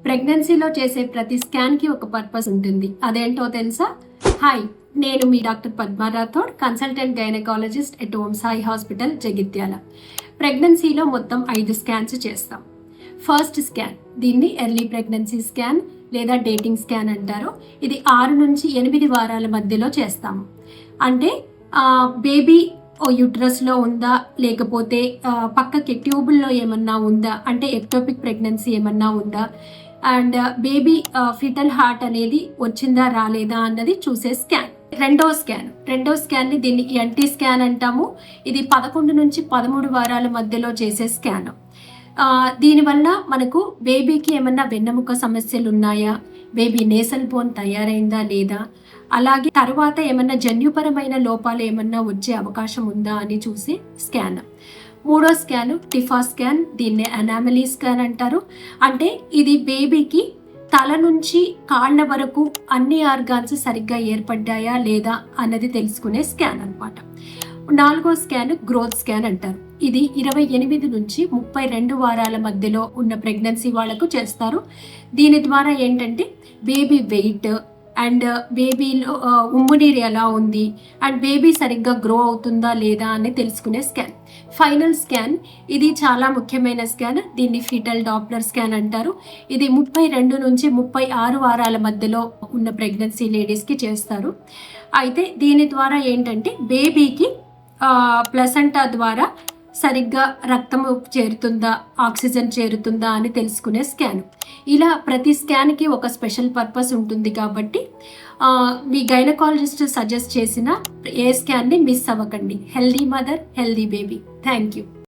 ప్రెగ్నెన్సీలో చేసే ప్రతి స్కాన్కి ఒక పర్పస్ ఉంటుంది. అదేంటో తెలుసా? హాయ్, నేను మీ doctor Padma Rathod, consultant gynaecologist at Om Sai hospital, Jagtial. ప్రెగ్నెన్సీలో మొత్తం 5 స్కాన్స్ చేస్తాం. ఫస్ట్ స్కాన్, దీన్ని ఎర్లీ ప్రెగ్నెన్సీ స్కాన్ లేదా డేటింగ్ స్కాన్ అంటారు. ఇది 6 నుంచి 8 వారాల మధ్యలో చేస్తాము. అంటే బేబీ యూట్రస్లో ఉందా, లేకపోతే పక్కకి ట్యూబుల్లో ఏమన్నా ఉందా, అంటే ఎక్టోపిక్ ప్రెగ్నెన్సీ ఏమన్నా ఉందా, అండ్ బేబీ ఫిటల్ హార్ట్ అనేది వచ్చిందా రాలేదా అన్నది చూసే స్కాన్. రెండో స్కాన్ని దీన్ని ఎన్టీ స్కాన్ అంటాము. ఇది 11 నుంచి 13 వారాల మధ్యలో చేసే స్కాన్. దీనివల్ల మనకు బేబీకి ఏమన్నా వెన్నెముక సమస్యలు ఉన్నాయా, బేబీ నేసల్ బోన్ తయారైందా లేదా, అలాగే తర్వాత ఏమన్నా జన్యుపరమైన లోపాలు ఏమన్నా వచ్చే అవకాశం ఉందా అని చూసి స్కాన్. మూడో స్కాన్ టిఫా స్కాన్, దీన్నే అనామలీ స్కాన్ అంటారు. అంటే ఇది బేబీకి తల నుంచి కాళ్ళ వరకు అన్ని ఆర్గాన్స్ సరిగ్గా ఏర్పడ్డాయా లేదా అన్నది తెలుసుకునే స్కాన్ అన్నమాట. నాలుగో స్కాన్ గ్రోత్ స్కాన్ అంటారు. ఇది 28 నుంచి 32 వారాల మధ్యలో ఉన్న ప్రెగ్నెన్సీ వాళ్లకు చేస్తారు. దీని ద్వారా ఏంటంటే బేబీ వెయిట్ అండ్ బేబీలో ఉమ్మునీరు ఎలా ఉంది అండ్ బేబీ సరిగ్గా గ్రో అవుతుందా లేదా అని తెలుసుకునే స్కాన్. ఫైనల్ స్కాన్, ఇది చాలా ముఖ్యమైన స్కాన్. దీన్ని ఫీటల్ డాప్లర్ స్కాన్ అంటారు. ఇది 32 నుంచి 36 వారాల మధ్యలో ఉన్న ప్రెగ్నెన్సీ లేడీస్కి చేస్తారు. అయితే దీని ద్వారా ఏంటంటే బేబీకి ప్లసెంటా ద్వారా సరిగ్గా రక్తము చేరుతుందా, ఆక్సిజన్ చేరుతుందా అని తెలుసుకునే స్కాన్. ఇలా ప్రతి స్కాన్కి ఒక స్పెషల్ పర్పస్ ఉంటుంది కాబట్టి మీ గైనకాలజిస్ట్ సజెస్ట్ చేసిన ఏ స్కాన్ని మిస్ అవ్వకండి. Healthy mother, healthy baby. Thank you.